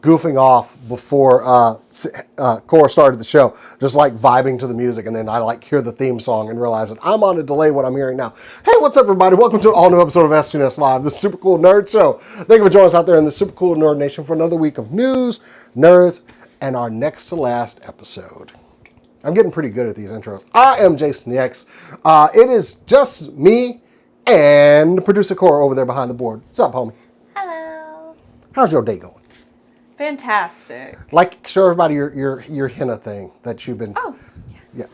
goofing off before Cora started the show, just like vibing to the music, and then I like hear the theme song and realize that I'm on a delay what I'm hearing now. Hey, what's up, everybody? Welcome to an all-new episode of SCNS Live, the Super Cool Nerd Show. Thank you for joining us out there in the Super Cool Nerd Nation for another week of news, nerds, and our next to last episode. I'm getting pretty good at these intros. I am Jason the X. It is just me and producer Cora over there behind the board. What's up, homie? Hello. How's your day going? Fantastic. Like, show everybody your henna thing that you've been. Oh, yeah.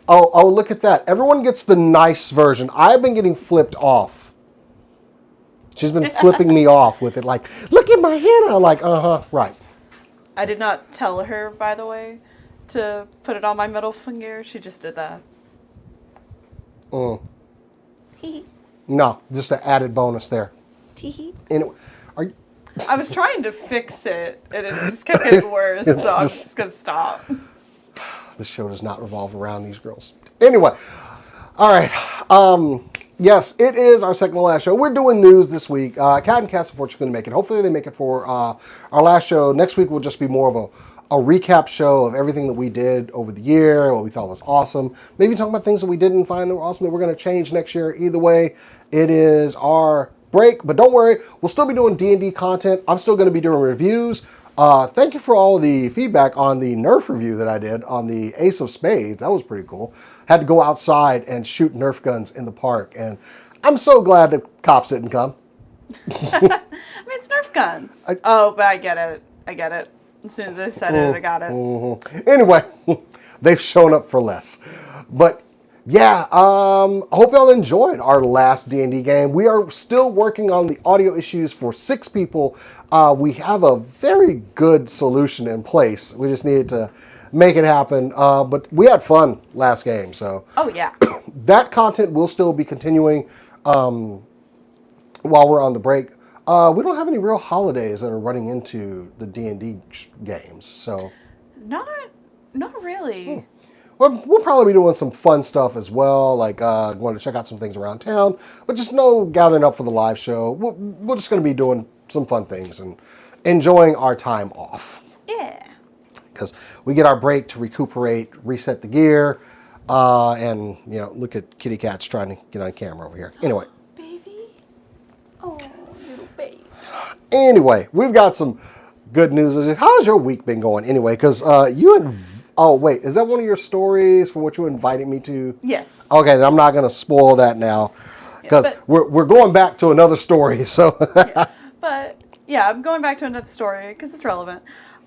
Oh, look at that! Everyone gets the nice version. I've been getting flipped off. She's been flipping me off with it. Like, look at my henna. Like, right. I did not tell her, by the way, to put it on my middle finger. She just did that. No, just an added bonus there. Anyway, I was trying to fix it, and it just kept getting worse, so I'm just going to stop. The show does not revolve around these girls. Anyway, all right. Yes, it is our second to last show. We're doing news this week. Cat and Cass, unfortunately, going to make it. Hopefully, they make it for our last show. Next week will just be more of a recap show of everything that we did over the year, what we thought was awesome. Maybe talk about things that we didn't find that were awesome that we're going to change next year. Either way, it is our break. But don't worry, we'll still be doing D&D content. I'm still going to be doing reviews. Thank you for all the feedback on the Nerf review that I did on the Ace of Spades. That was pretty cool. Had to go outside and shoot Nerf guns in the park. And I'm so glad the cops didn't come. I mean, it's Nerf guns. But I get it. As soon as I said it, I got it. Mm-hmm. Anyway, they've shown up for less. But yeah, I hope y'all enjoyed our last D&D game. We are still working on the audio issues for 6 people. We have a very good solution in place. We just needed to make it happen. But we had fun last game. So Oh, yeah. that content will still be continuing while we're on the break. We don't have any real holidays that are running into the D&D games, so Not really. Well, we'll probably be doing some fun stuff as well, like going to check out some things around town, but just no gathering up for the live show. We're just going to be doing some fun things and enjoying our time off. Yeah. Because we get our break to recuperate, reset the gear, and look at kitty cats trying to get on camera over here. Anyway. Baby. Oh, little baby. Anyway, we've got some good news. How's your week been going anyway? Because oh, wait, is that one of your stories for what you invited me to? Yes. Okay, then I'm not going to spoil that now because we're going back to another story. So. But yeah, I'm going back to another story because it's relevant.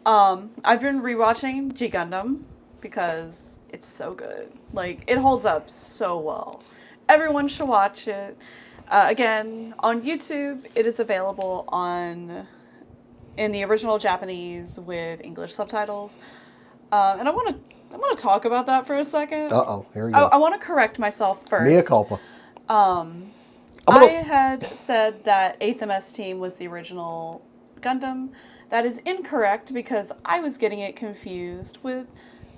I've been rewatching G Gundam because it's so good. Like, it holds up so well. Everyone should watch it. Again, on YouTube, it is available in the original Japanese with English subtitles. And I want to talk about that for a second. Here we go. I want to correct myself first. Mea culpa. I had said that 8th MS Team was the original Gundam. That is incorrect because I was getting it confused with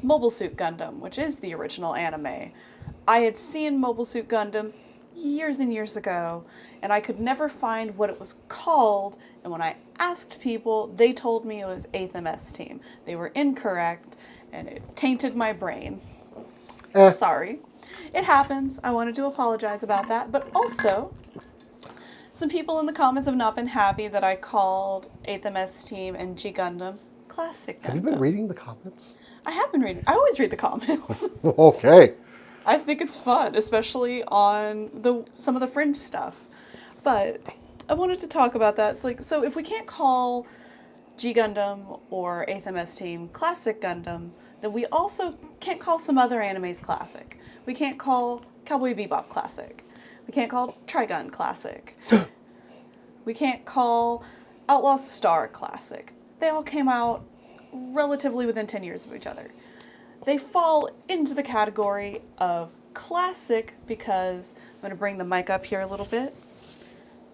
Mobile Suit Gundam, which is the original anime. I had seen Mobile Suit Gundam years and years ago, and I could never find what it was called, and when I asked people, they told me it was 8th MS Team. They were incorrect, and it tainted my brain. Sorry. It happens. I wanted to apologize about that, but also, some people in the comments have not been happy that I called 8th MS Team and G Gundam Classic Gundam. Have you been reading the comments? I have been reading. I always read the comments. Okay. I think it's fun, especially on some of the fringe stuff. But I wanted to talk about that. It's like, so if we can't call G Gundam or 8th MS Team Classic Gundam, then we also can't call some other animes classic. We can't call Cowboy Bebop classic. We can't call Trigun classic. We can't call Outlaw Star classic. They all came out relatively within 10 years of each other. They fall into the category of classic because, I'm going to bring the mic up here a little bit.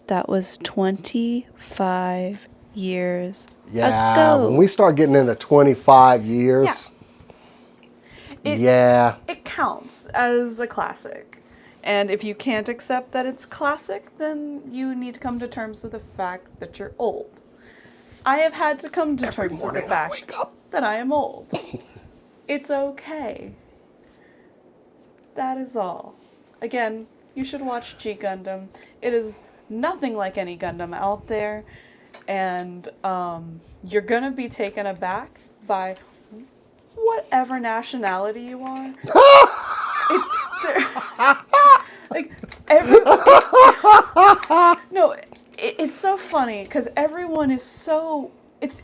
That was 25 years ago. When we start getting into 25 years, it counts as a classic. And if you can't accept that it's classic, then you need to come to terms with the fact that you're old. I have had to come to Every terms with the morning I fact wake up. that I am old. It's okay. That is all. Again, you should watch G Gundam. It is nothing like any Gundam out there, and you're gonna be taken aback by whatever nationality you are. Like no, it's so funny because everyone is so it's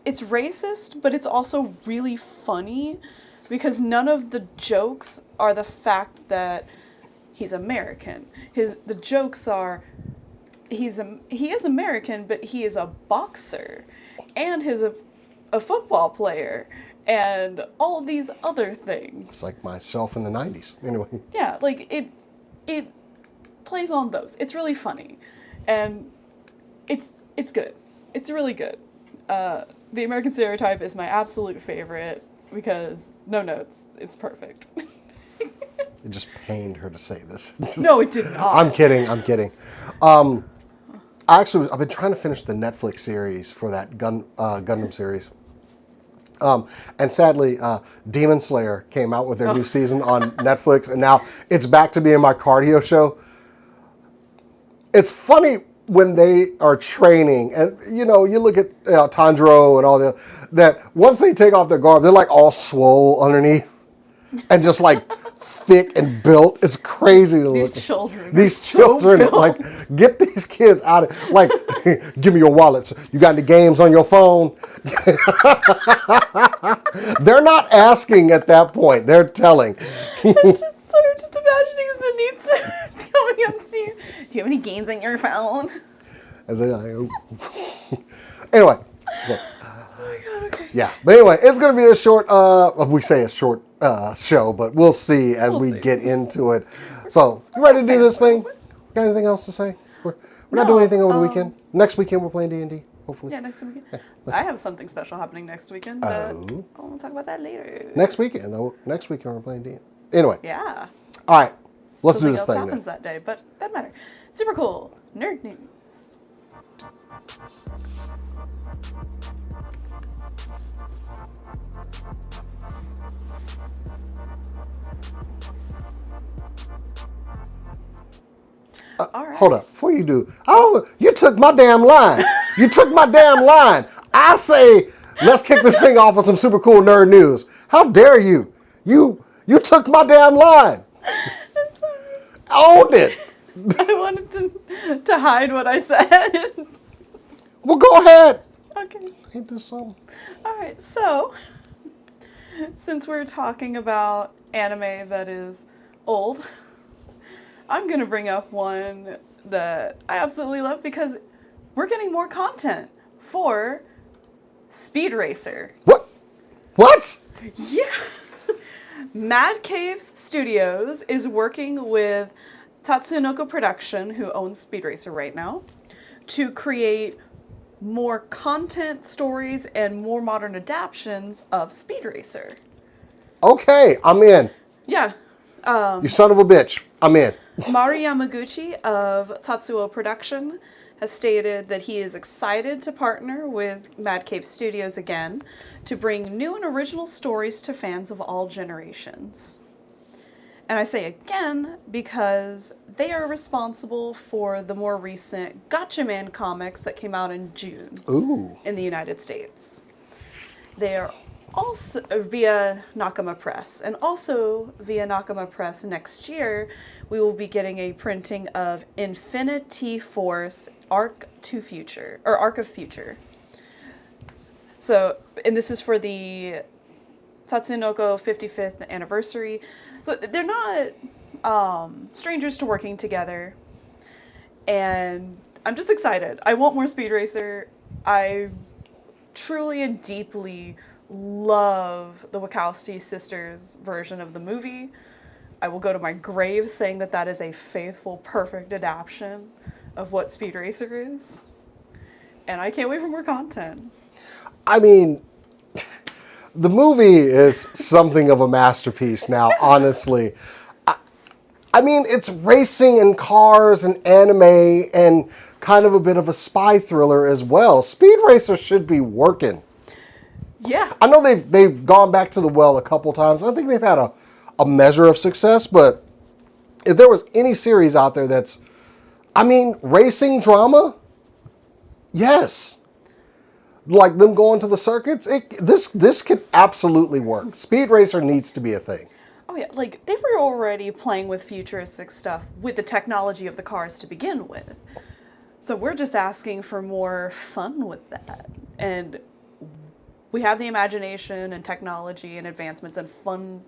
racist, but it's also really funny because none of the jokes are the fact that he's American. The jokes are he is American, but he is a boxer, and he's a football player, and all these other things. It's like myself in the 90s. Anyway. Yeah, like it plays on those. It's really funny, and it's good. It's really good. The American Stereotype is my absolute favorite because no notes. It's perfect. It just pained her to say this. No, it did not. I'm kidding. I've been trying to finish the Netflix series for that Gundam series. And sadly, Demon Slayer came out with their new season on Netflix, and now it's back to being my cardio show. It's funny when they are training, and you look at Tanjiro and all that once they take off their garb, they're like all swole underneath and just like thick and built. It's crazy to look. These children, like, get these kids out of, like, give me your wallets. You got any games on your phone? They're not asking at that point. They're telling. I'm just imagining Zenitsu coming up to you. Do you have any games on your phone? Anyway. So, Oh my god, okay. yeah. But anyway, it's going to be a short, we say a short show, but we'll see as we get into it. So, you ready to do this thing? Got anything else to say? We're not doing anything over the weekend. Next weekend we're playing D&D, hopefully. Yeah, next weekend. I have something special happening next weekend, but Oh. I'll talk about that later. Next weekend, though. Next weekend we're playing D&D. Anyway. Yeah. All right. Let's do Something this else thing happens then. that day, but doesn't matter. Super cool. Nerd news. All right. Hold up. Before you do, you took my damn line. You took my damn line. I say, let's kick this thing off with some super cool nerd news. How dare you? You took my damn line. I'm sorry. Owned it. I wanted to hide what I said. Well, go ahead. Okay. Ain't this something? All right. So, since we're talking about anime that is old, I'm going to bring up one that I absolutely love because we're getting more content for Speed Racer. What? What? Yeah. Mad Caves Studios is working with Tatsunoko Production, who owns Speed Racer right now, to create more content, stories, and more modern adaptions of Speed Racer. Okay, I'm in. Yeah. You son of a bitch. I'm in. Mari Yamaguchi of Tatsuo Production has stated that he is excited to partner with Mad Cave Studios again to bring new and original stories to fans of all generations. And I say again because they are responsible for the more recent Gotcha Man comics that came out in June in the United States. They are also via Nakama Press, and also via Nakama Press next year we will be getting a printing of Infinity Force Arc of Future. So, and this is for the Tatsunoko 55th anniversary. So they're not strangers to working together, and I'm just excited. I want more Speed Racer. I truly and deeply love the Wachowski sisters version of the movie. I will go to my grave saying that that is a faithful, perfect adaptation of what Speed Racer is. And I can't wait for more content. I mean, the movie is something of a masterpiece now, honestly. I mean, it's racing and cars and anime and kind of a bit of a spy thriller as well. Speed Racer should be working. Yeah. I know they've gone back to the well a couple times. I think they've had a measure of success, but if there was any series out there that's, I mean, racing drama, yes. Like them going to the circuits, this could absolutely work. Speed Racer needs to be a thing. Oh yeah, like they were already playing with futuristic stuff with the technology of the cars to begin with. So we're just asking for more fun with that. And we have the imagination and technology and advancements and fun.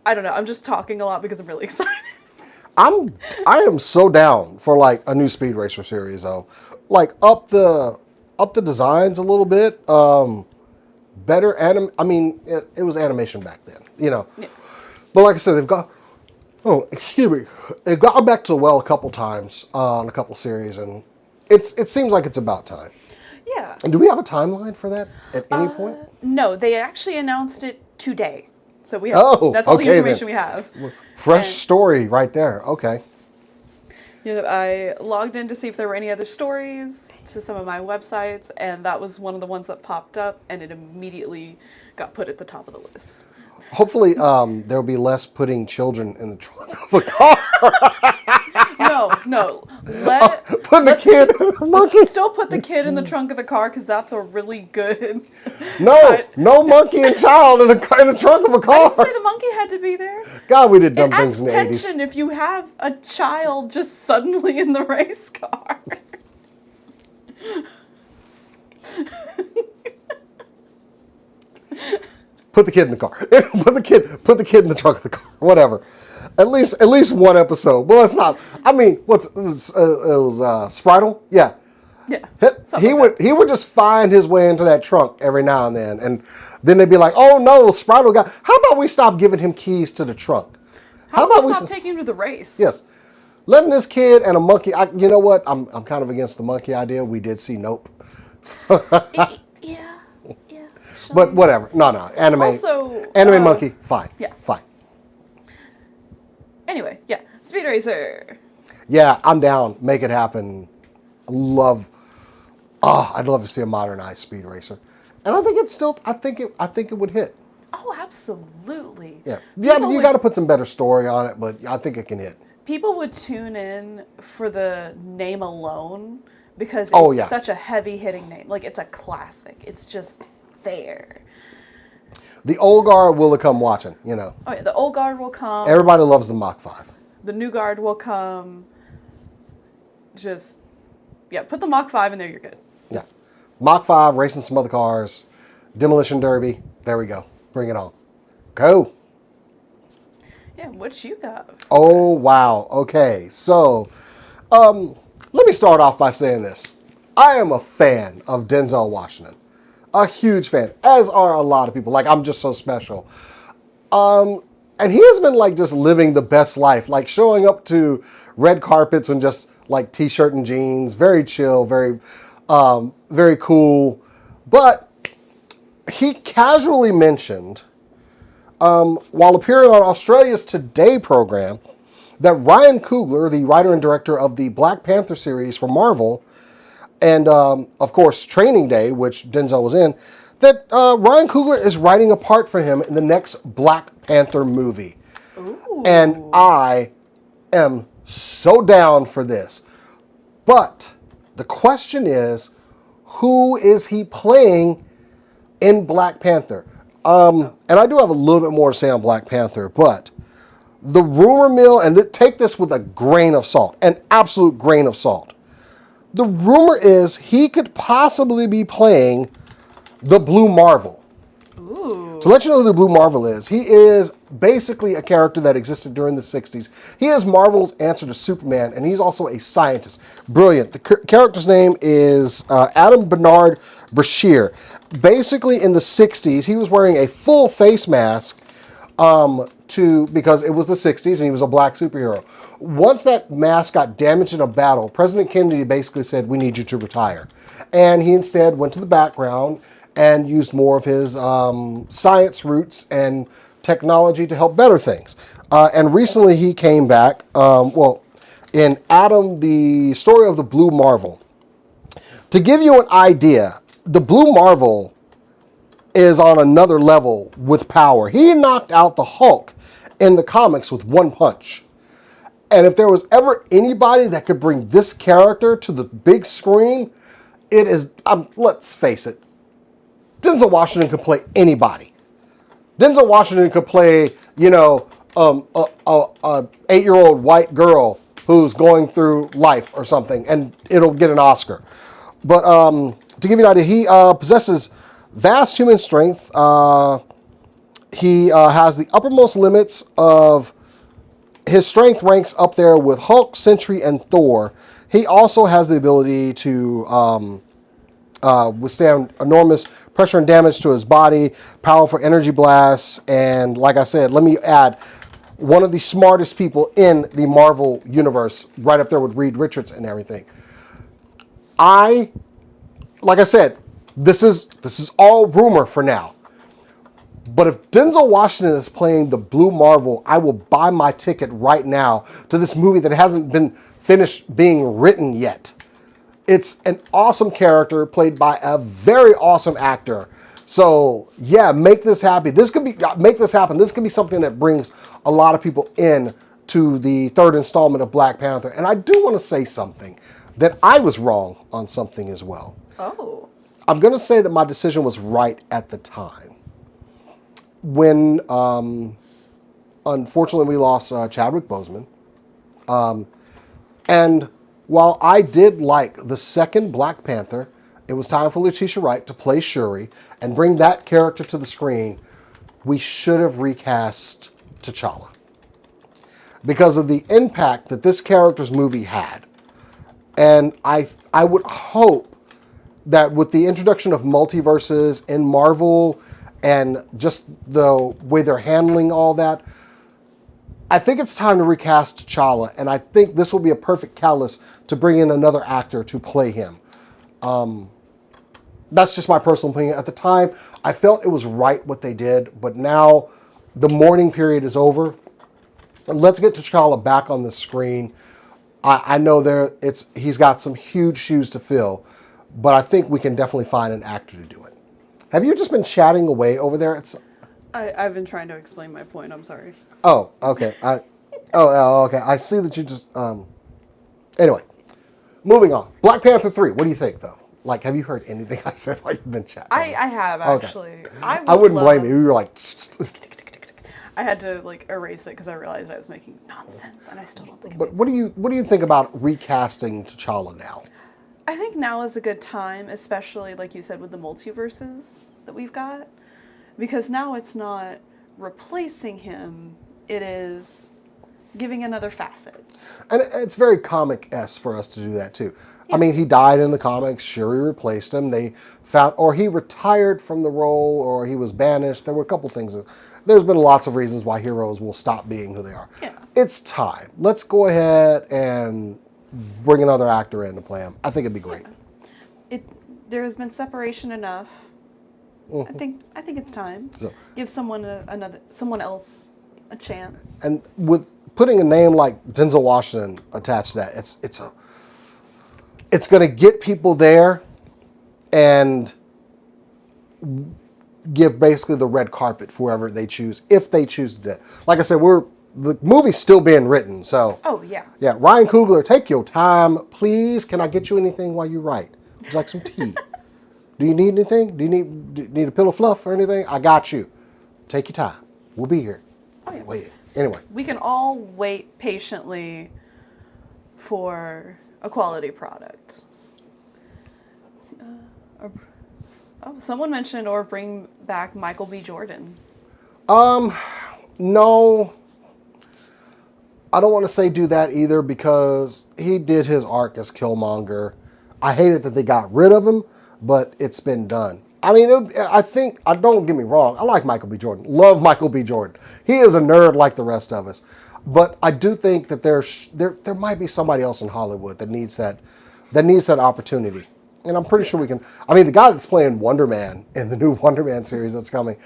I don't know, I'm just talking a lot because I'm really excited. I am so down for like a new Speed Racer series though. Like up the designs a little bit. Better I mean, it was animation back then, you know. Yeah. But like I said, they've gotten back to the well a couple times on a couple series, and it seems like it's about time. Yeah. And do we have a timeline for that at any point? No, they actually announced it today. So we have, that's all the information we have. Fresh story right there. Okay. Yeah, I logged in to see if there were any other stories to some of my websites, and that was one of the ones that popped up, and it immediately got put at the top of the list. Hopefully, there'll be less putting children in the trunk of a car. No. Putting a kid in a monkey. Let's still put the kid in the trunk of the car because that's a really good. No monkey and child in the trunk of a car. I didn't say the monkey had to be there. God, we did dumb things in the 80s. It adds tension if you have a child just suddenly in the race car. Put the kid in the car. Put the kid in the trunk of the car. Whatever. At least one episode. Well, it's not. I mean, it was Spritle? Yeah. Yeah. He would just find his way into that trunk every now and then they'd be like, "Oh no, Spritle got. How about we stop giving him keys to the trunk? How about we stop taking him to the race?" Yes. Letting this kid and a monkey. You know what? I'm kind of against the monkey idea. We did see Nope. Yeah. But whatever. No. Anime. Also, anime monkey. Fine. Yeah. Fine. Anyway, yeah. Speed Racer. Yeah, I'm down. Make it happen. I'd love to see a modernized Speed Racer. And I think it would hit. Oh, absolutely. Yeah. You got to put some better story on it, but I think it can hit. People would tune in for the name alone because it's such a heavy-hitting name. Like, it's a classic. It's just there. The old guard will come watching, you know. Oh, yeah, the old guard will come. Everybody loves the Mach 5. The new guard will come. Just, put the Mach 5 in there, you're good. Yeah. Mach 5, racing some other cars, demolition derby. There we go. Bring it on. Go. Yeah, what you got? Oh, wow. Okay. So, let me start off by saying this. I am a fan of Denzel Washington. A huge fan, as are a lot of people. Like, I'm just so special. And he has been like just living the best life, like showing up to red carpets in just like t-shirt and jeans, very chill, very cool. But he casually mentioned, while appearing on Australia's Today program, that Ryan Coogler, the writer and director of the Black Panther series for Marvel, and of course Training Day, which Denzel was in, that Ryan Coogler is writing a part for him in the next Black Panther movie. Ooh. And I am so down for this. But the question is, who is he playing in Black Panther? And I do have a little bit more to say on Black Panther, but the rumor mill, and take this with a grain of salt, an absolute grain of salt. The rumor is he could possibly be playing the Blue Marvel. Ooh. To let you know who the Blue Marvel is, he is basically a character that existed during the 60s. He is Marvel's answer to Superman, and he's also a scientist. Brilliant. The character's name is Adam Bernard Brashear. Basically, in the 60s, he was wearing a full face mask because it was the 60s and he was a black superhero. Once that mask got damaged in a battle, President Kennedy basically said, "We need you to retire." And he instead went to the background and used more of his science roots and technology to help better things. And recently he came back, in Adam, the story of the Blue Marvel. To give you an idea, the Blue Marvel is on another level with power. He knocked out the Hulk in the comics with one punch. And if there was ever anybody that could bring this character to the big screen, it is, let's face it, Denzel Washington could play anybody. Denzel Washington could play, a 8-year-old white girl who's going through life or something, and it'll get an Oscar. But to give you an idea, he possesses vast human strength. He has the uppermost limits of his strength ranks up there with Hulk, Sentry, and Thor. He also has the ability to withstand enormous pressure and damage to his body, powerful energy blasts, and like I said, let me add, one of the smartest people in the Marvel universe, right up there with Reed Richards and everything. Like I said, this is all rumor for now. But if Denzel Washington is playing the Blue Marvel, I will buy my ticket right now to this movie that hasn't been finished being written yet. It's an awesome character played by a very awesome actor. So yeah, make this happen. Make this happen. This could be something that brings a lot of people in to the third installment of Black Panther. And I do want to say something, that I was wrong on something as well. Oh. I'm going to say that my decision was right at the time. When, unfortunately, we lost Chadwick Boseman. And while I did like the second Black Panther, it was time for Letitia Wright to play Shuri and bring that character to the screen. We should have recast T'Challa because of the impact that this character's movie had. And I would hope that with the introduction of multiverses in Marvel and just the way they're handling all that, I think it's time to recast T'Challa, and I think this will be a perfect catalyst to bring in another actor to play him. That's just my personal opinion. At the time, I felt it was right what they did, but now the mourning period is over. Let's get T'Challa back on the screen. I know he's got some huge shoes to fill, but I think we can definitely find an actor to do it. Have you just been chatting away over there? I've been trying to explain my point. I'm sorry. Oh, okay. Okay. I see that you just. Anyway, moving on. Black Panther 3. What do you think, though? Like, have you heard anything I said while you've been chatting? I have, actually. Okay. I wouldn't blame you. You were like. I had to erase it because I realized I was making nonsense, and I still don't think. But what do you think about recasting T'Challa now? I think now is a good time, especially like you said with the multiverses that we've got, because now it's not replacing him; it is giving another facet. And it's very comic-esque for us to do that too. Yeah. I mean, he died in the comics. Shuri replaced him. They found, or he retired from the role, or he was banished. There were a couple things. There's been lots of reasons why heroes will stop being who they are. Yeah. It's time. Let's go ahead and bring another actor in to play him. I think it'd be great. Yeah. There has been separation enough. Mm-hmm. I think it's time. So, give someone else a chance. And with putting a name like Denzel Washington attached to that, it's going to get people there and give basically the red carpet for whoever they choose, if they choose to do it. Like I said, the movie's still being written, so. Oh, yeah. Yeah, Ryan Coogler, take your time, please. Can I get you anything while you write? Would you like some tea? Do you need anything? Do you need a pillow fluff or anything? I got you. Take your time. We'll be here. Oh, yeah. Wait. Anyway. We can all wait patiently for a quality product. Someone mentioned or bring back Michael B. Jordan. No. I don't want to say do that either because he did his arc as Killmonger. I hated that they got rid of him, but it's been done. I mean, don't get me wrong. I like Michael B. Jordan. Love Michael B. Jordan. He is a nerd like the rest of us. But I do think that there might be somebody else in Hollywood that needs that opportunity. And I'm pretty sure we can. I mean, the guy that's playing Wonder Man in the new Wonder Man series that's coming,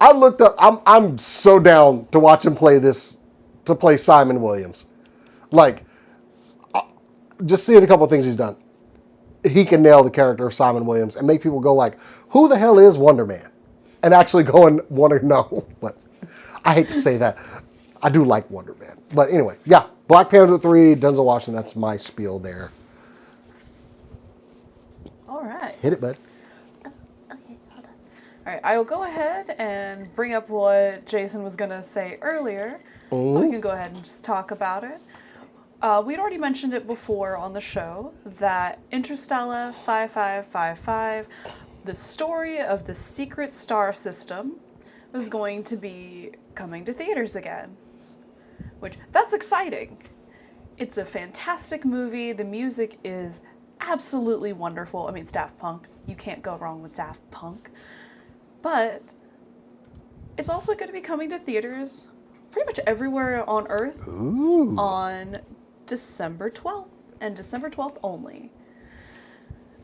I looked up. I'm so down to watch him play Simon Williams. Like, just seeing a couple of things he's done, he can nail the character of Simon Williams and make people go like, who the hell is Wonder Man? And actually go and want to know. But I hate to say that. I do like Wonder Man. But anyway, yeah. Black Panther 3, Denzel Washington, that's my spiel there. All right. Hit it, bud. Okay, hold on. All right, I will go ahead and bring up what Jason was going to say earlier, so we can go ahead and just talk about it. We'd already mentioned it before on the show that Interstellar 5555, the story of the secret star system, was going to be coming to theaters again. Which, that's exciting. It's a fantastic movie. The music is absolutely wonderful. I mean, it's Daft Punk. You can't go wrong with Daft Punk. But it's also going to be coming to theaters pretty much everywhere on Earth on December 12th, and December 12th only.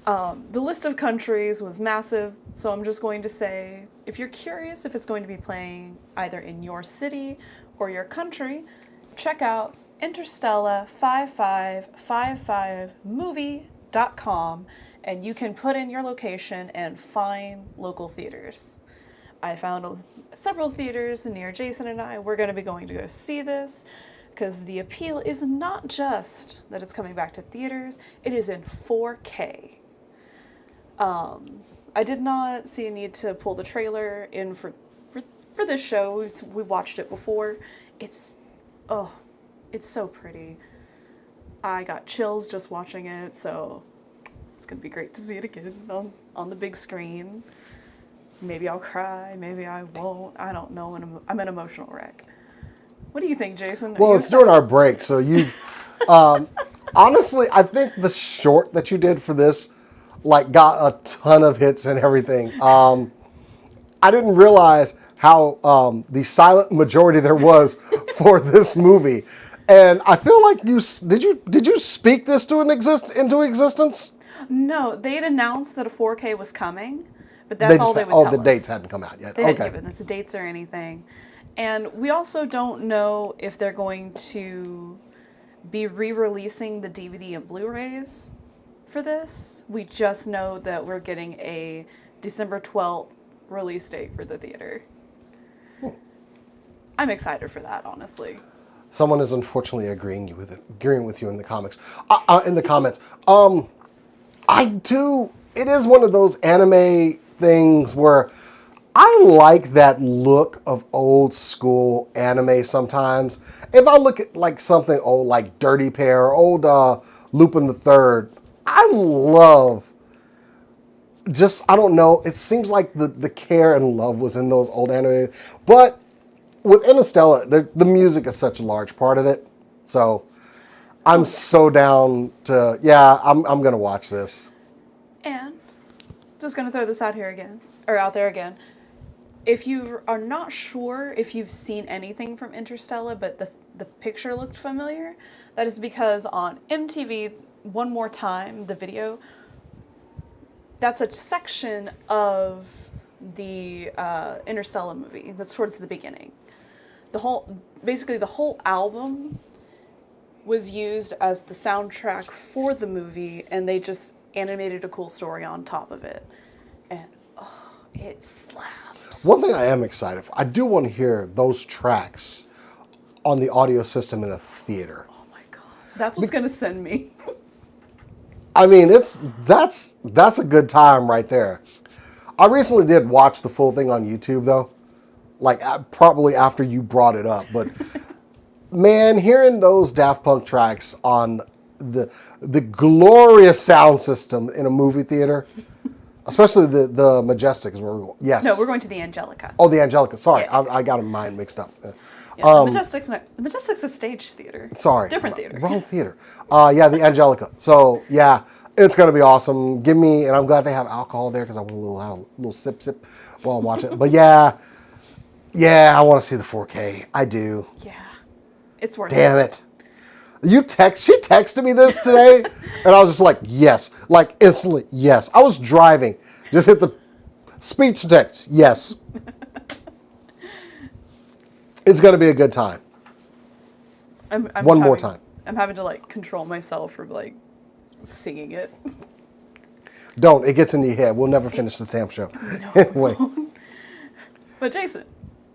The list of countries was massive, so I'm just going to say, if you're curious if it's going to be playing either in your city or your country, check out interstellar5555movie.com, and you can put in your location and find local theaters. I found several theaters near Jason and I. We're going to be going to go see this because the appeal is not just that it's coming back to theaters, it is in 4K. I did not see a need to pull the trailer in for this show. We watched it before. It's so pretty. I got chills just watching it, so it's gonna be great to see it again on the big screen. Maybe I'll cry, maybe I won't. I don't know. I'm an emotional wreck. What do you think, Jason? Well, it's during our break, so you've... honestly, I think the short that you did for this got a ton of hits and everything. I didn't realize how the silent majority there was for this movie. And I feel like did you speak this into existence? No, they had announced that a 4K was coming, but that's all they would tell us. Oh, the dates hadn't come out yet. They hadn't given us dates or anything. And we also don't know if they're going to be re-releasing the DVD and Blu-rays for this. We just know that we're getting a December 12th release date for the theater. I'm excited for that, honestly. Someone is unfortunately agreeing with you in the comments. I do. It is one of those anime things where I like that look of old school anime sometimes. If I look at something old like Dirty Pair, old Lupin the Third, I love I don't know, it seems like the care and love was in those old anime. But with Interstellar, the music is such a large part of it. So I'm so down to, I'm going to watch this. And just going to throw this out there again. If you are not sure if you've seen anything from Interstellar, but the picture looked familiar, that is because on MTV, One More Time, the video, that's a section of the Interstellar movie that's towards the beginning. Basically the whole album was used as the soundtrack for the movie, and they just animated a cool story on top of it. And it slaps. One thing I am excited for, I do want to hear those tracks on the audio system in a theater. Oh my God. That's what's going to send me. I mean, that's a good time right there. I recently did watch the full thing on YouTube though. Probably after you brought it up, but man, hearing those Daft Punk tracks on the glorious sound system in a movie theater, especially the Majestic is where we're going. Yes. No, we're going to the Angelica. Oh, the Angelica. Sorry, Yeah. I got mine mixed up. Yeah, the Majestic's a stage theater. Sorry. Different theater. Wrong theater. The Angelica. So, yeah, it's going to be awesome. And I'm glad they have alcohol there because I want a little sip while I'm watching it. But yeah, I want to see the 4K. I do. Yeah. It's worth it. Damn it. She texted me this today, and I was just like, yes. Instantly, yes. I was driving. Just hit the speech to text. Yes. It's going to be a good time. One more time. I'm having to control myself from singing it. Don't. It gets in your head. We'll never finish this damn show. Anyway. But Jason,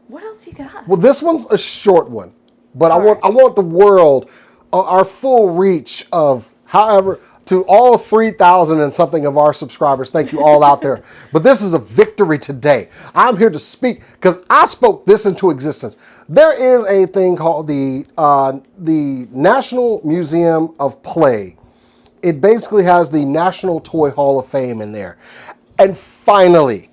what else you got? Well, this one's a short one, but I right. want the world, our full reach of, however, to all 3,000 and something of our subscribers. Thank you all out there. But this is a victory today. I'm here to speak because I spoke this into existence. There is a thing called the National Museum of Play. It basically has the National Toy Hall of Fame in there. And finally,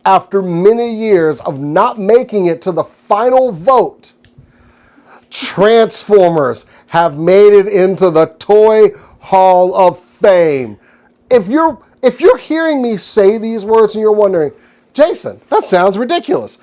after many years of not making it to the final vote, Transformers have made it into the Toy Hall of Fame. If you're hearing me say these words and you're wondering, Jason, that sounds ridiculous.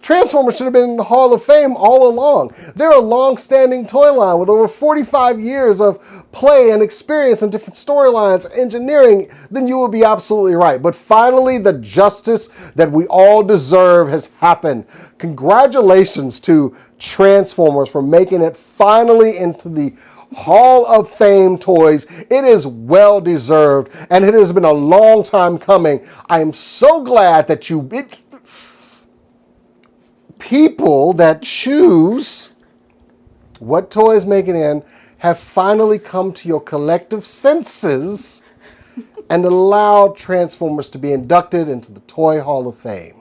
Transformers should have been in the Hall of Fame all along. They're a long-standing toy line with over 45 years of play and experience and different storylines, engineering. Then you will be absolutely right. But finally, the justice that we all deserve has happened. Congratulations to Transformers for making it finally into the Hall of Fame toys. It is well deserved, and it has been a long time coming. I am so glad that people that choose what toys make it in have finally come to your collective senses and allowed Transformers to be inducted into the Toy Hall of Fame.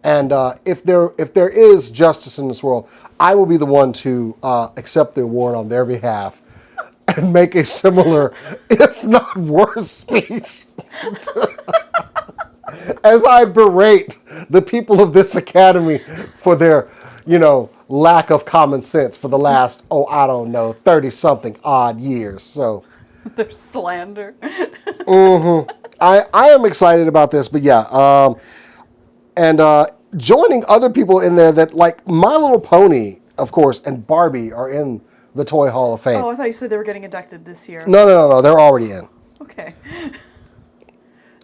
And if there is justice in this world, I will be the one to accept the award on their behalf and make a similar, if not worse, speech as I berate the people of this academy for their, lack of common sense for the last, 30-something odd years. So There's slander. I am excited about this, but yeah. And joining other people in there that, like My Little Pony, of course, and Barbie are in the Toy Hall of Fame. Oh, I thought you said they were getting inducted this year. No. They're already in. Okay.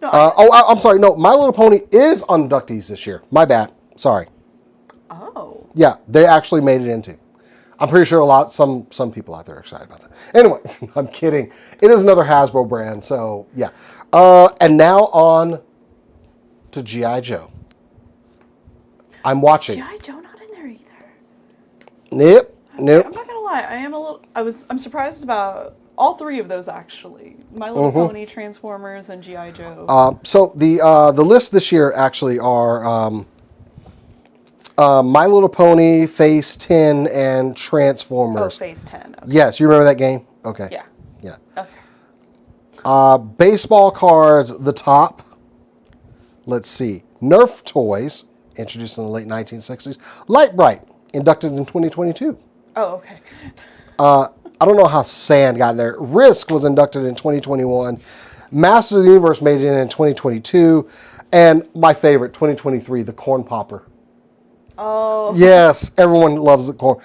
No, I'm sorry. No, My Little Pony is on inductees this year. My bad. Sorry. Oh. Yeah, they actually made it into. I'm pretty sure some people out there are excited about that. Anyway, I'm kidding. It is another Hasbro brand, so yeah. And now on to G.I. Joe. I'm watching. G.I. Joe not in there either. Nope. I'm not gonna lie. I'm surprised about all three of those actually. My Little Pony, Transformers, and G.I. Joe. So the list this year actually are My Little Pony, Phase 10, and Transformers. Oh, Phase 10. Okay. Yes, you remember that game? Okay. Yeah. Okay. Baseball cards, the top. Let's see. Nerf toys, introduced in the late 1960s. Light Bright, inducted in 2022. Oh, okay. I don't know how Sand got in there. Risk was inducted in 2021. Masters of the Universe made it in 2022. And my favorite, 2023, the Corn Popper. Oh. Yes, everyone loves the corn.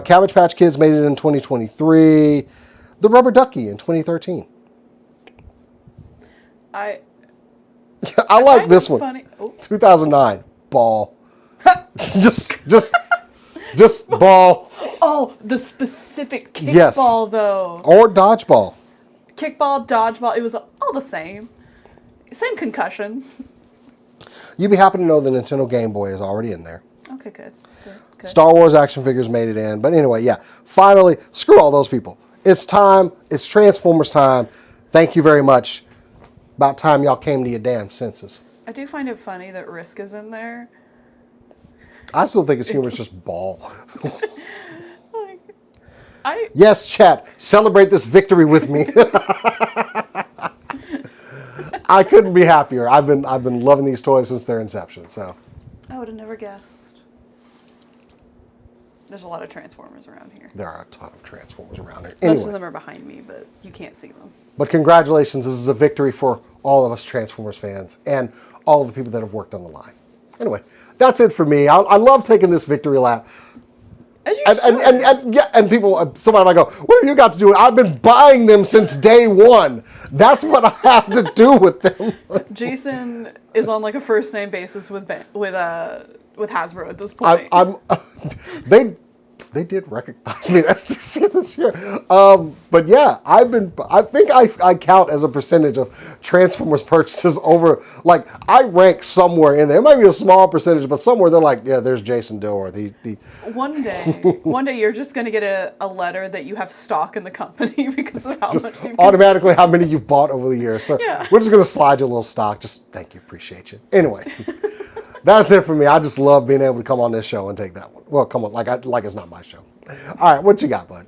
Cabbage Patch Kids made it in 2023. The Rubber Ducky in 2013. I like this one. Funny. Oh. 2009. Ball. just ball. Oh, the specific kickball, Yes. though. Or dodgeball. Kickball, dodgeball, it was all the same. Same concussion. You'd be happy to know the Nintendo Game Boy is already in there. Okay, good. Star Wars action figures made it in. But anyway, yeah. Finally, screw all those people. It's time. It's Transformers time. Thank you very much. About time y'all came to your damn senses. I do find it funny that Risk is in there. I still think his humor is just ball. Yes, chat. Celebrate this victory with me. I couldn't be happier. I've been loving these toys since their inception. So I would have never guessed. There's a lot of Transformers around here. there are a ton of Transformers around here. Most Anyway, of them are behind me, but you can't see them. but congratulations. This is a victory for all of us Transformers fans and all of the people that have worked on the line. Anyway, that's it for me. I love taking this victory lap. As you And people, somebody might go, what have you got to do with it? I've been buying them since day one. That's what I have to do with them. Jason is on like a first name basis with Hasbro at this point. They did recognize me at SCNS this year. But yeah, I think I count as a percentage of Transformers purchases over, like, I rank somewhere in there. It might be a small percentage, but somewhere they're like, yeah, there's Jason Dilworth. One day you're just going to get a letter that you have stock in the company because of how much you've automatically how many you've bought over the years. So Yeah. we're just going to slide you a little stock. Just thank you. Appreciate you. Anyway. That's it for me. I just love being able to come on this show and take that one. Well, come on, like it's not my show. All right, what you got, bud?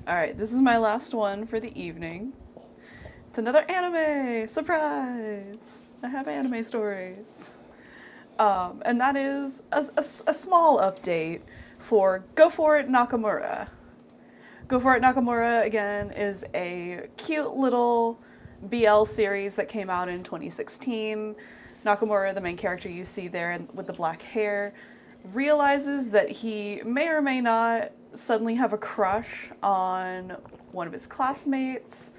All right, this is my last one for the evening. It's another anime surprise. I have anime stories, and that is a small update for Go For It Nakamura. Go For It Nakamura again is a cute little BL series that came out in 2016. Nakamura, the main character you see there with the black hair, realizes that he may or may not suddenly have a crush on one of his classmates,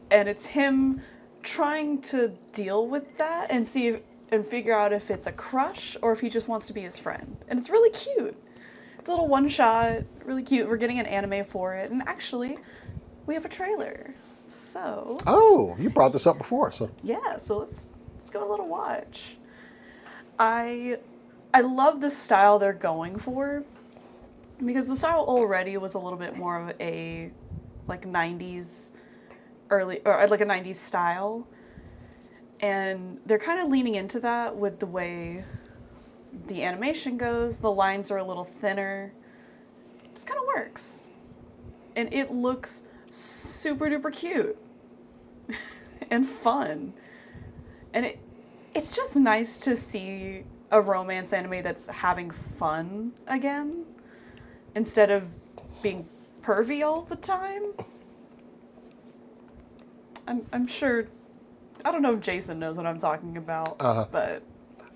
and it's him trying to deal with that and and figure out if it's a crush or if he just wants to be his friend. And it's really cute. It's a little one-shot, really cute. We're getting an anime for it, and actually, we have a trailer. So. Oh, you brought this up before, so. Yeah, so let's give it a little watch. I love the style they're going for, because the style already was a little bit more of a like 90s like a 90s style, and they're kind of leaning into that with the way the animation goes. The lines are a little thinner. It just kind of works, and it looks super duper cute and fun. And it's just nice to see a romance anime that's having fun again, instead of being pervy all the time. I'm sure, I don't know if Jason knows what I'm talking about, but...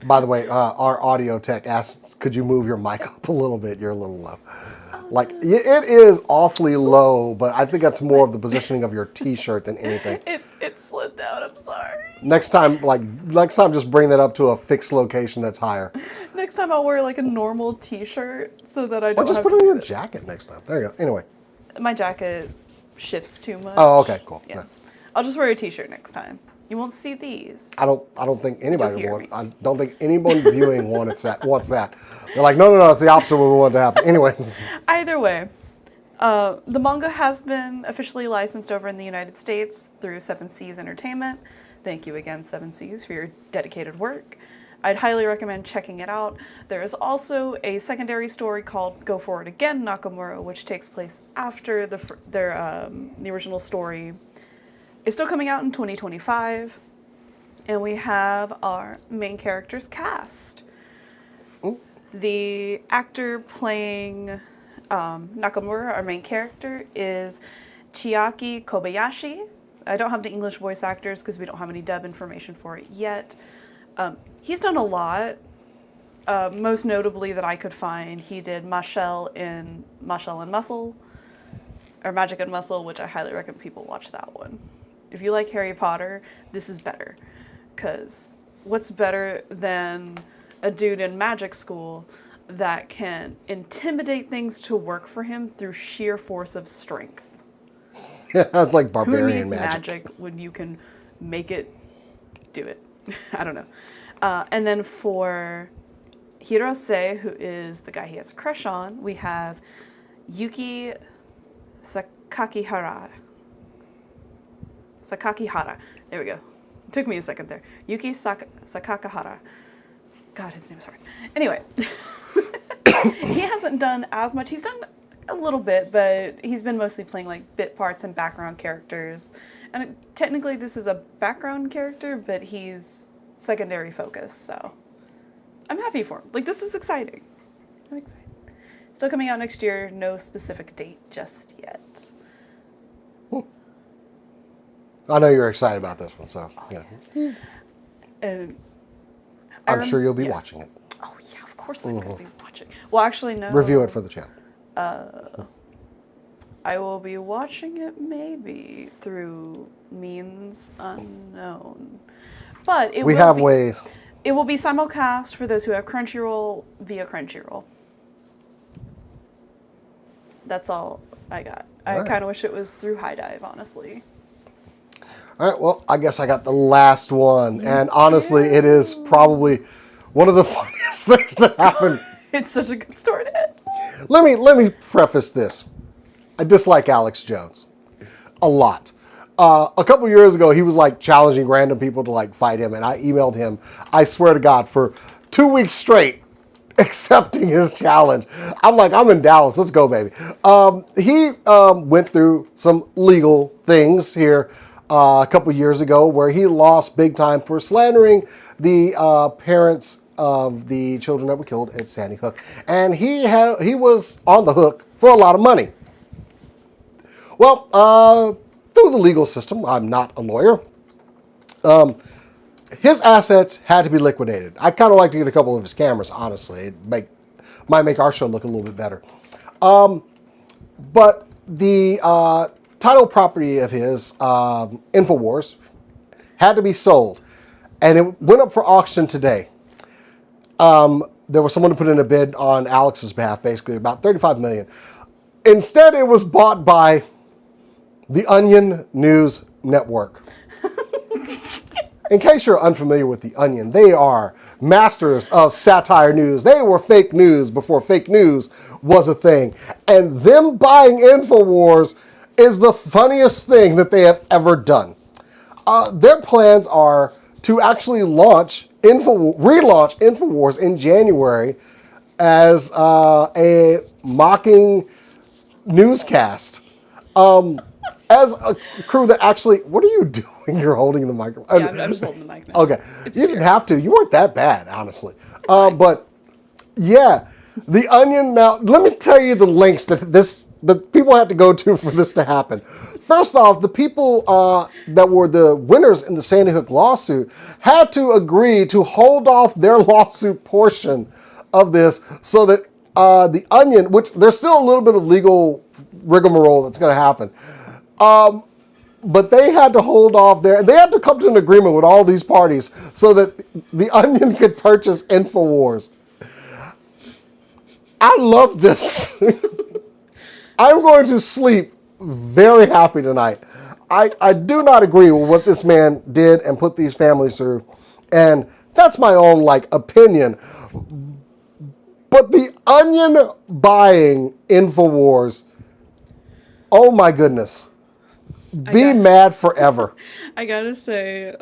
By the way, our audio tech asked, could you move your mic up a little bit? You're a little low. Like, it is awfully low, but I think that's more of the positioning of your t-shirt than anything. It slid down, I'm sorry. Next time, just bring that up to a fixed location that's higher. Next time I'll wear like a normal t-shirt so that I don't Or just have put to on do your this. jacket next time. There you go. Anyway. My jacket shifts too much. Oh, okay, cool. Yeah. I'll just wear a t-shirt next time. You won't see these. I don't think anybody You'll hear me. I don't think anyone viewing wants that. They're like, no, it's the opposite of what we want to happen. Anyway. Either way, the manga has been officially licensed over in the United States through 7Seas Entertainment. Thank you again, 7Seas, for your dedicated work. I'd highly recommend checking it out. There is also a secondary story called Go For It Again, Nakamura, which takes place after the original story. It's still coming out in 2025, and we have our main characters cast. Ooh. The actor playing Nakamura, our main character, is Chiaki Kobayashi. I don't have the English voice actors because we don't have any dub information for it yet. He's done a lot. Most notably that I could find, he did Mashal in Mashal and Muscle, or Magic and Muscle, which I highly recommend people watch that one. If you like Harry Potter, this is better. Because what's better than a dude in magic school that can intimidate things to work for him through sheer force of strength? That's like Who barbarian needs magic. when you can make it do it? I don't know. And then for Hirose, who is the guy he has a crush on, we have Yuki Sakakihara. Sakakihara. There we go. It took me a second there. Yuki Sakakihara. God, his name's hard. Anyway, he hasn't done as much. He's done a little bit, but he's been mostly playing like bit parts and background characters. And technically this is a background character, but he's secondary focus, so I'm happy for him. Like, this is exciting. I'm excited. Still coming out next year, no specific date just yet. I know you're excited about this one, so yeah. And I'm sure you'll be watching it. Oh yeah, of course I'm going to be watching. Well, actually, no. Review it for the channel. I will be watching it maybe through means unknown. But it ways. It will be simulcast for those who have Crunchyroll via Crunchyroll. That's all I got. I kind of wish it was through High Dive, honestly. All right, well, I guess I got the last one. And honestly, it is probably one of the funniest things to happen. It's such a good story to end. Let me preface this. I dislike Alex Jones a lot. A couple years ago, he was like challenging random people to like fight him, and I emailed him, I swear to God, for 2 weeks straight, accepting his challenge. I'm like, I'm in Dallas, let's go, baby. He went through some legal things here a couple years ago where he lost big time for slandering the parents of the children that were killed at Sandy Hook. And he was on the hook for a lot of money. Well, through the legal system, I'm not a lawyer, his assets had to be liquidated. I kind of like to get a couple of his cameras, honestly. It might make our show look a little bit better. But the title property of his, InfoWars, had to be sold. And it went up for auction today. There was someone who put in a bid on Alex's behalf, basically, about $35 million. Instead, it was bought by the Onion News Network. In case you're unfamiliar with the Onion, they are masters of satire news. They were fake news before fake news was a thing. And them buying InfoWars is the funniest thing that they have ever done. Their plans are to actually relaunch InfoWars in January as a mocking newscast. As a crew that actually, what are you doing? You're holding the microphone. Yeah, I'm just holding the mic now. Okay, you didn't have to. You weren't that bad, honestly. But yeah, the Onion. Now, let me tell you the links that people had to go to for this to happen. First off, the people that were the winners in the Sandy Hook lawsuit had to agree to hold off their lawsuit portion of this so that the Onion, which there's still a little bit of legal rigmarole that's going to happen. But they had to hold off there. They had to come to an agreement with all these parties so that the Onion could purchase InfoWars. I love this. I'm going to sleep very happy tonight. I do not agree with what this man did and put these families through. And that's my own opinion. But the Onion buying InfoWars, oh my goodness. Be mad forever. I gotta say,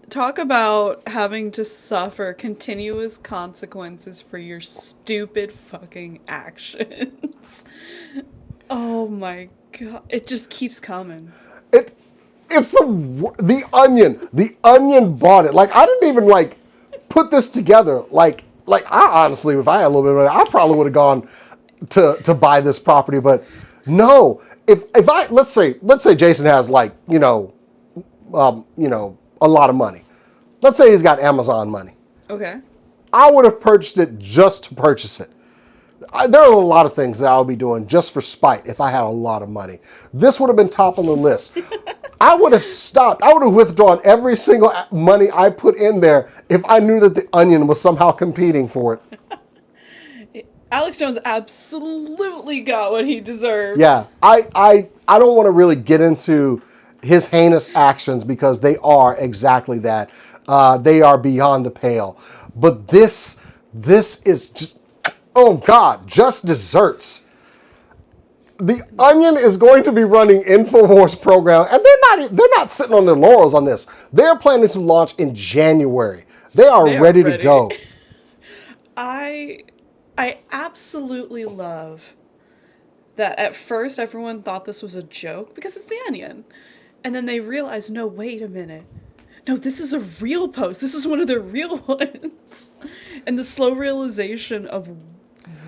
talk about having to suffer continuous consequences for your stupid fucking actions. Oh my God. It just keeps coming. It's the Onion. The Onion bought it. I didn't even put this together. I honestly, if I had a little bit of money, I probably would have gone to buy this property, but no. If I let's say Jason has a lot of money. Let's say he's got Amazon money. Okay. I would have purchased it just to purchase it. There are a lot of things that I would be doing just for spite if I had a lot of money. This would have been top on the list. I would have stopped. I would have withdrawn every single money I put in there if I knew that the Onion was somehow competing for it. Alex Jones absolutely got what he deserved. Yeah, I don't want to really get into his heinous actions because they are exactly that. They are beyond the pale. But this is just, oh God, just desserts. The Onion is going to be running InfoWars program, and they're not sitting on their laurels on this. They're planning to launch in January. They are ready to go. I absolutely love that at first everyone thought this was a joke because it's the Onion. And then they realized, no, wait a minute. No, this is a real post. This is one of their real ones. And the slow realization of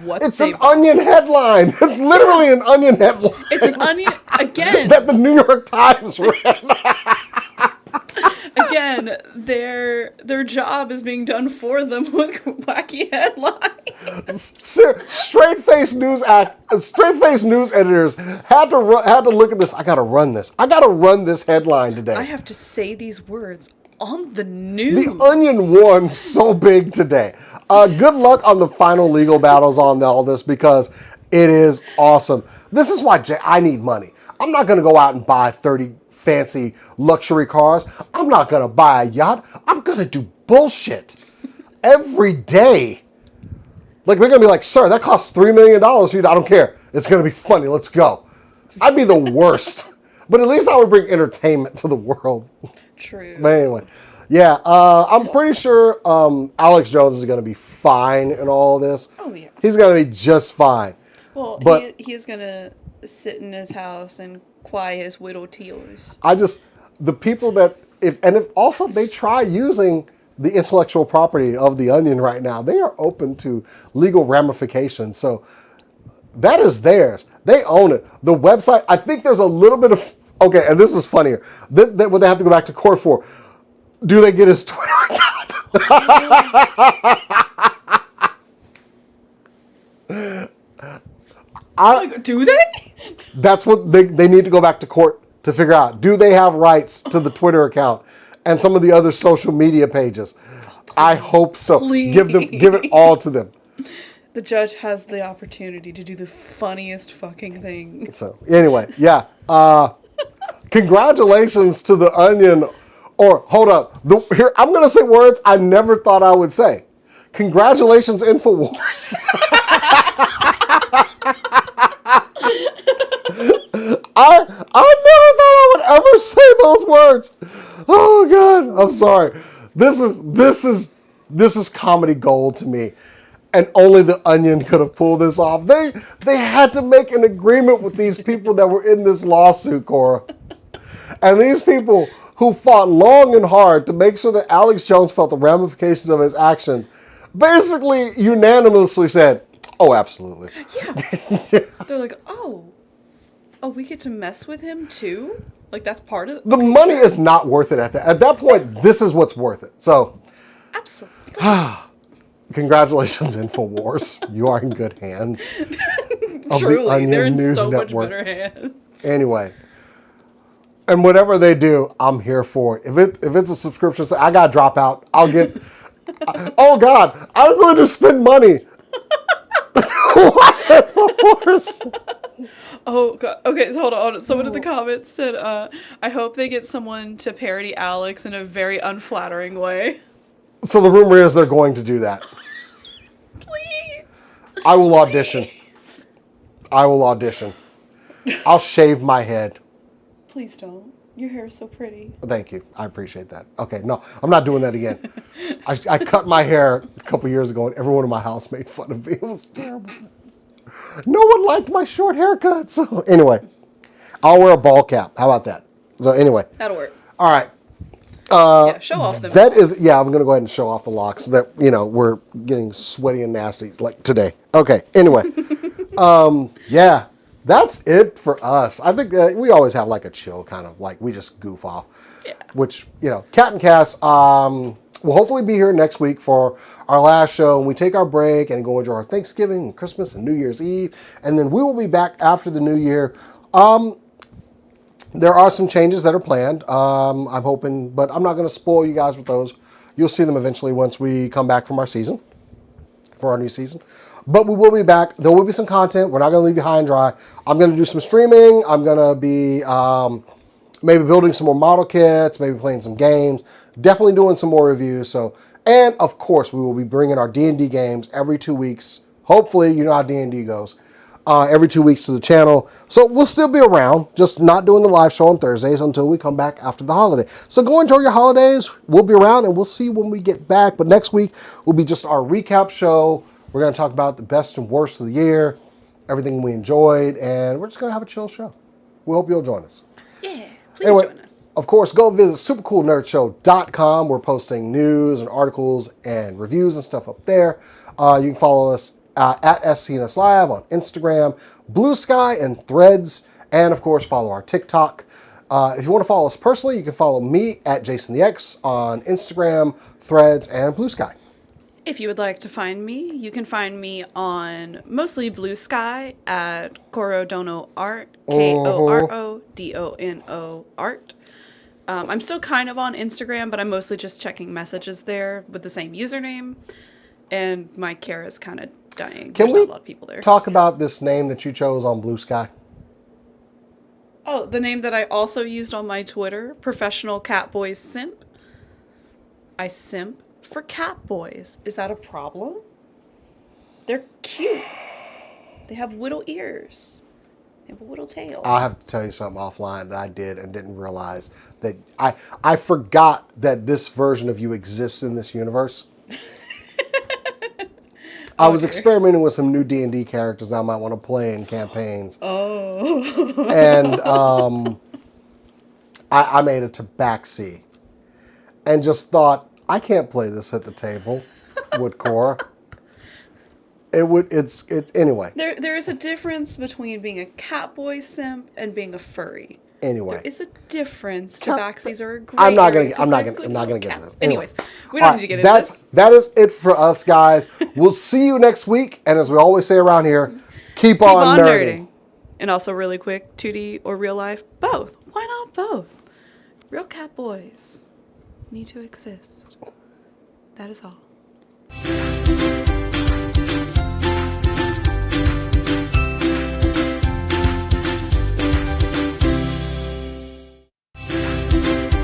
what it's an Onion headline. It's literally an Onion headline. It's an Onion, again. That the New York Times ran. Again, their job is being done for them with wacky headlines. Straight-faced news editors had to look at this. I gotta run this. I gotta run this headline today. I have to say these words on the news. The Onion won so big today. Good luck on the final legal battles on all this because It is awesome. This is why I need money. I'm not going to go out and buy 30 fancy luxury cars. I'm not going to buy a yacht. I'm going to do bullshit every day. Like, they're going to be like, sir, that costs $3 million for you. I don't care. It's going to be funny. Let's go. I'd be the worst. But at least I would bring entertainment to the world. True. But anyway, yeah, I'm pretty sure Alex Jones is going to be fine in all of this. Oh, yeah. He's going to be just fine. Well, But he is going to sit in his house and cry his widow tears. the people that, if also they try using the intellectual property of The Onion right now, they are open to legal ramifications. So that is theirs. They own it. The website, I think there's a little bit of, okay, and this is funnier. What they have to go back to court for, do they get his Twitter account? Do they? That's what they need to go back to court to figure out. Do they have rights to the Twitter account and some of the other social media pages? I hope so. Please. Give it all to them. The judge has the opportunity to do the funniest fucking thing. So anyway, yeah. Congratulations to The Onion. Or hold up. Here, I'm going to say words I never thought I would say. Congratulations, InfoWars. I never thought I would ever say those words. Oh God, I'm sorry. This is comedy gold to me, and only The Onion could have pulled this off. They had to make an agreement with these people that were in this lawsuit, Cora, and these people who fought long and hard to make sure that Alex Jones felt the ramifications of his actions, basically unanimously said, "Oh, absolutely." Yeah. They're like, oh, we get to mess with him too? Like, that's part of it? The money is not worth it at that point. This is what's worth it. So, Absolutely. congratulations, InfoWars. You are in good hands. Of Truly, the Onion they're in News so Network. much better hands. Anyway, and whatever they do, I'm here for it. If it's a subscription, I gotta drop out. I'll get. Oh God, I'm going to spend money. Watch InfoWars. Oh, God. Okay, so hold on. Someone in the comments said, I hope they get someone to parody Alex in a very unflattering way. So the rumor is they're going to do that. Please. I will audition. I'll shave my head. Please don't. Your hair is so pretty. Thank you. I appreciate that. Okay, no, I'm not doing that again. I cut my hair a couple years ago and everyone in my house made fun of me. It was terrible. No one liked my short haircut. So anyway, I'll wear a ball cap. How about that? So anyway. That'll work. All right. Yeah, show off them. I'm going to go ahead and show off the locks so that, we're getting sweaty and nasty like today. Okay, anyway. Yeah, that's it for us. I think we always have like a chill kind of like we just goof off. Yeah. Which, Cat and Cass will hopefully be here next week for our last show. And we take our break and go enjoy our Thanksgiving and Christmas and New Year's Eve. And then we will be back after the new year. There are some changes that are planned. I'm hoping, but I'm not going to spoil you guys with those. You'll see them eventually once we come back from our season, for our new season. But we will be back. There will be some content. We're not going to leave you high and dry. I'm going to do some streaming. I'm going to be maybe building some more model kits, maybe playing some games, definitely doing some more reviews. So, and of course, we will be bringing our D&D games every 2 weeks. Hopefully, you know how D&D goes. Every 2 weeks to the channel. So we'll still be around, just not doing the live show on Thursdays until we come back after the holiday. So go enjoy your holidays. We'll be around and we'll see when we get back. But next week will be just our recap show. We're going to talk about the best and worst of the year, everything we enjoyed, and we're just going to have a chill show. We hope you'll join us. Yeah, please join us. Of course, go visit supercoolnerdshow.com. We're posting news and articles and reviews and stuff up there. You can follow us at SCNS Live on Instagram, Blue Sky, and Threads. And, of course, follow our TikTok. If you want to follow us personally, you can follow me at JasonTheX on Instagram, Threads, and Blue Sky. If you would like to find me, you can find me on mostly Blue Sky at Korodono Art, KORODONO Art. I'm still kind of on Instagram, but I'm mostly just checking messages there with the same username. And my Kara is kind of dying. Can There's we not a lot of people there. talk about this name that you chose on Blue Sky? Oh, the name that I also used on my Twitter, Professional Catboys Simp. I simp for cat boys. Is that a problem? They're cute. They have little ears. They have a little tail. I'll have to tell you something offline that I did and didn't realize that I forgot that this version of you exists in this universe. I was experimenting with some new D&D characters I might want to play in campaigns. Oh. And I made it to Tabaxi and just thought, I can't play this at the table with Cora. It's anyway. There is a difference between being a catboy simp and being a furry. Anyway. There is a difference. Tabaxis are a great I'm not area gonna 'cause they're good get little into cats. this. Anyways, we All don't need to get into this. That is it for us, guys. We'll see you next week. And as we always say around here, keep on nerding. And also, really quick, 2D or real life, both. Why not both? Real cat boys need to exist. That is all.